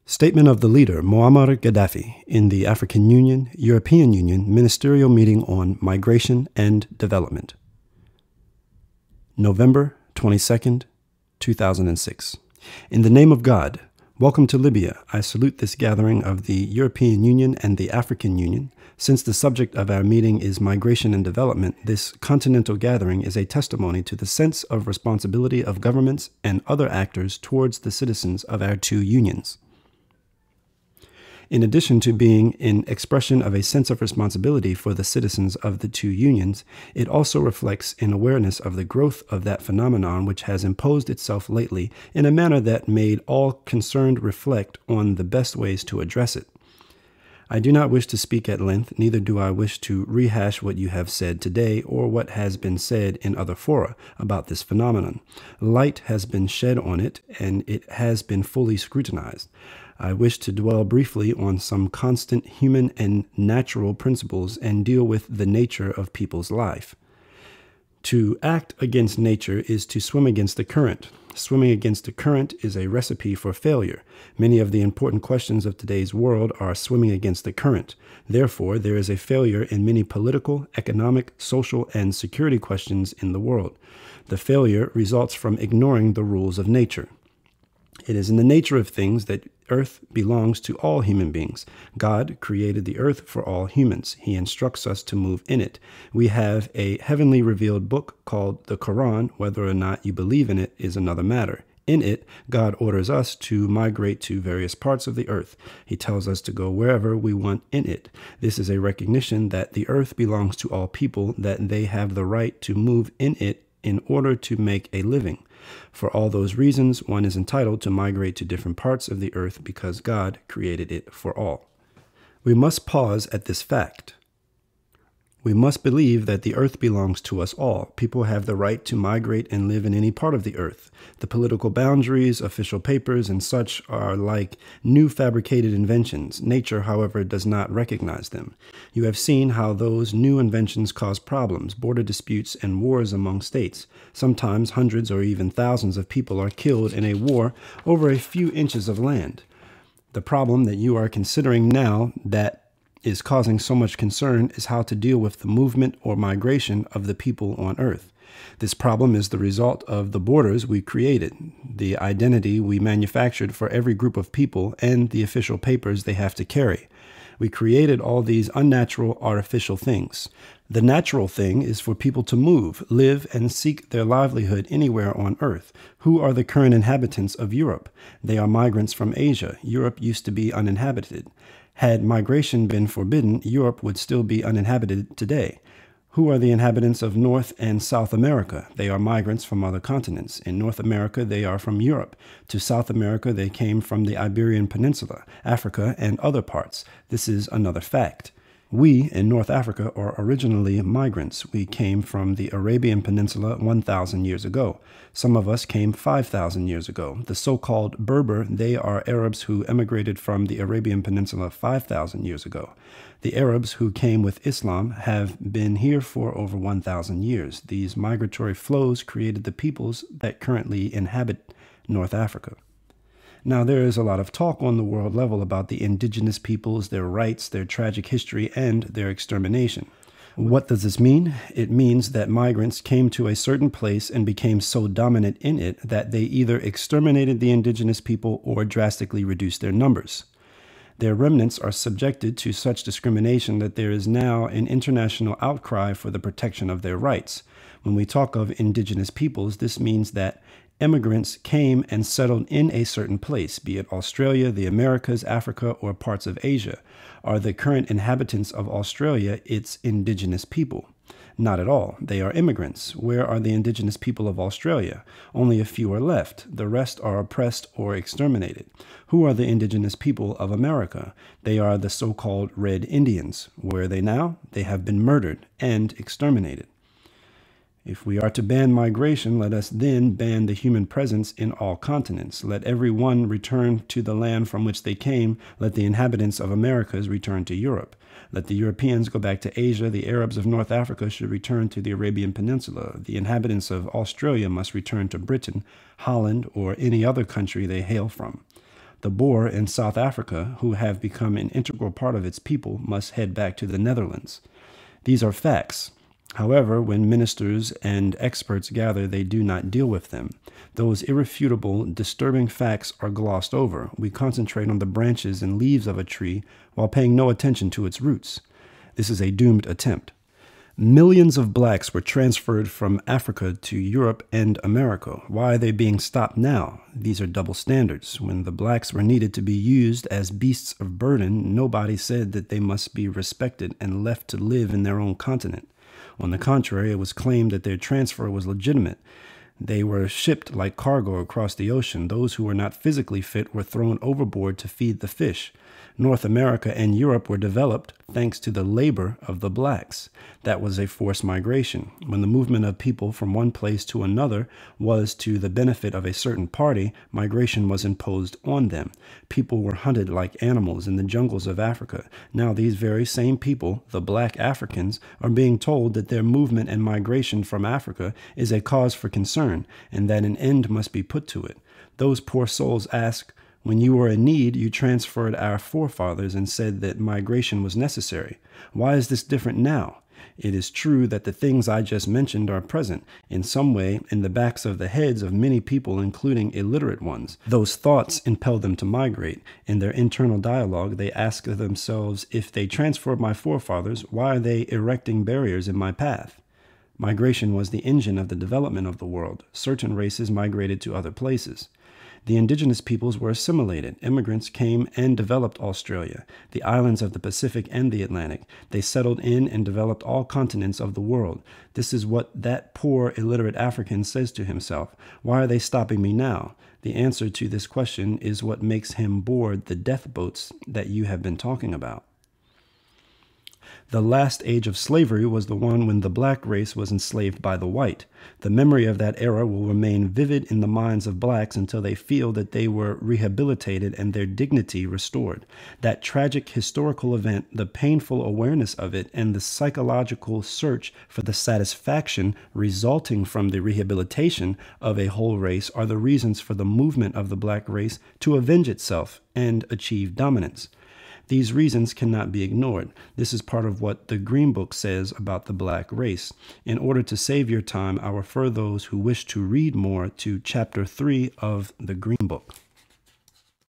Statement of the leader, Muammar Gaddafi, in the African Union, European Union Ministerial Meeting on Migration and Development. November 22nd, 2006. In the name of God, welcome to Libya. I salute this gathering of the European Union and the African Union. Since the subject of our meeting is migration and development, this continental gathering is a testimony to the sense of responsibility of governments and other actors towards the citizens of our two unions. In addition to being an expression of a sense of responsibility for the citizens of the two unions, it also reflects an awareness of the growth of that phenomenon which has imposed itself lately in a manner that made all concerned reflect on the best ways to address it. I do not wish to speak at length, neither do I wish to rehash what you have said today or what has been said in other fora about this phenomenon. Light has been shed on it, and it has been fully scrutinized. I wish to dwell briefly on some constant human and natural principles and deal with the nature of people's life. To act against nature is to swim against the current. Swimming against the current is a recipe for failure. Many of the important questions of today's world are swimming against the current. Therefore, there is a failure in many political, economic, social, and security questions in the world. The failure results from ignoring the rules of nature. It is in the nature of things that earth belongs to all human beings. God created the earth for all humans. He instructs us to move in it. We have a heavenly revealed book called the Quran. Whether or not you believe in it is another matter. In it, God orders us to migrate to various parts of the earth. He tells us to go wherever we want in it. This is a recognition that the earth belongs to all people, that they have the right to move in it in order to make a living. For all those reasons, one is entitled to migrate to different parts of the earth because God created it for all. We must pause at this fact. We must believe that the earth belongs to us all. People have the right to migrate and live in any part of the earth. The political boundaries, official papers, and such are like new fabricated inventions. Nature, however, does not recognize them. You have seen how those new inventions cause problems, border disputes, and wars among states. Sometimes hundreds or even thousands of people are killed in a war over a few inches of land. The problem that you are considering now that is causing so much concern is how to deal with the movement or migration of the people on Earth. This problem is the result of the borders we created, the identity we manufactured for every group of people, and the official papers they have to carry. We created all these unnatural, artificial things. The natural thing is for people to move, live, and seek their livelihood anywhere on Earth. Who are the current inhabitants of Europe? They are migrants from Asia. Europe used to be uninhabited. Had migration been forbidden, Europe would still be uninhabited today. Who are the inhabitants of North and South America? They are migrants from other continents. In North America, they are from Europe. To South America, they came from the Iberian Peninsula, Africa, and other parts. This is another fact. We, in North Africa, are originally migrants. We came from the Arabian Peninsula 1,000 years ago. Some of us came 5,000 years ago. The so-called Berber, they are Arabs who emigrated from the Arabian Peninsula 5,000 years ago. The Arabs who came with Islam have been here for over 1,000 years. These migratory flows created the peoples that currently inhabit North Africa. Now, there is a lot of talk on the world level about the indigenous peoples, their rights, their tragic history, and their extermination. What does this mean? It means that migrants came to a certain place and became so dominant in it that they either exterminated the indigenous people or drastically reduced their numbers. Their remnants are subjected to such discrimination that there is now an international outcry for the protection of their rights. When we talk of indigenous peoples, this means that immigrants came and settled in a certain place, be it Australia, the Americas, Africa, or parts of Asia. Are the current inhabitants of Australia its indigenous people? Not at all. They are immigrants. Where are the indigenous people of Australia? Only a few are left. The rest are oppressed or exterminated. Who are the indigenous people of America? They are the so-called Red Indians. Where are they now? They have been murdered and exterminated. If we are to ban migration, let us then ban the human presence in all continents. Let every one return to the land from which they came. Let the inhabitants of Americas return to Europe. Let the Europeans go back to Asia. The Arabs of North Africa should return to the Arabian Peninsula. The inhabitants of Australia must return to Britain, Holland, or any other country they hail from. The Boer in South Africa, who have become an integral part of its people, must head back to the Netherlands. These are facts. However, when ministers and experts gather, they do not deal with them. Those irrefutable, disturbing facts are glossed over. We concentrate on the branches and leaves of a tree while paying no attention to its roots. This is a doomed attempt. Millions of blacks were transferred from Africa to Europe and America. Why are they being stopped now? These are double standards. When the blacks were needed to be used as beasts of burden, nobody said that they must be respected and left to live in their own continent. On the contrary, it was claimed that their transfer was legitimate. They were shipped like cargo across the ocean. Those who were not physically fit were thrown overboard to feed the fish. North America and Europe were developed thanks to the labor of the blacks. That was a forced migration. When the movement of people from one place to another was to the benefit of a certain party, migration was imposed on them. People were hunted like animals in the jungles of Africa. Now these very same people, the black Africans, are being told that their movement and migration from Africa is a cause for concern and that an end must be put to it. Those poor souls ask, when you were in need, you transferred our forefathers and said that migration was necessary. Why is this different now? It is true that the things I just mentioned are present in some way in the backs of the heads of many people, including illiterate ones. Those thoughts impel them to migrate. In their internal dialogue, they ask themselves, if they transferred my forefathers, why are they erecting barriers in my path? Migration was the engine of the development of the world. Certain races migrated to other places. The indigenous peoples were assimilated. Immigrants came and developed Australia, the islands of the Pacific and the Atlantic. They settled in and developed all continents of the world. This is what that poor illiterate African says to himself. Why are they stopping me now? The answer to this question is what makes him board the death boats that you have been talking about. The last age of slavery was the one when the black race was enslaved by the white. The memory of that era will remain vivid in the minds of blacks until they feel that they were rehabilitated and their dignity restored. That tragic historical event, the painful awareness of it, and the psychological search for the satisfaction resulting from the rehabilitation of a whole race are the reasons for the movement of the black race to avenge itself and achieve dominance. These reasons cannot be ignored. This is part of what the Green Book says about the black race. In order to save your time, I refer those who wish to read more to Chapter 3 of the Green Book.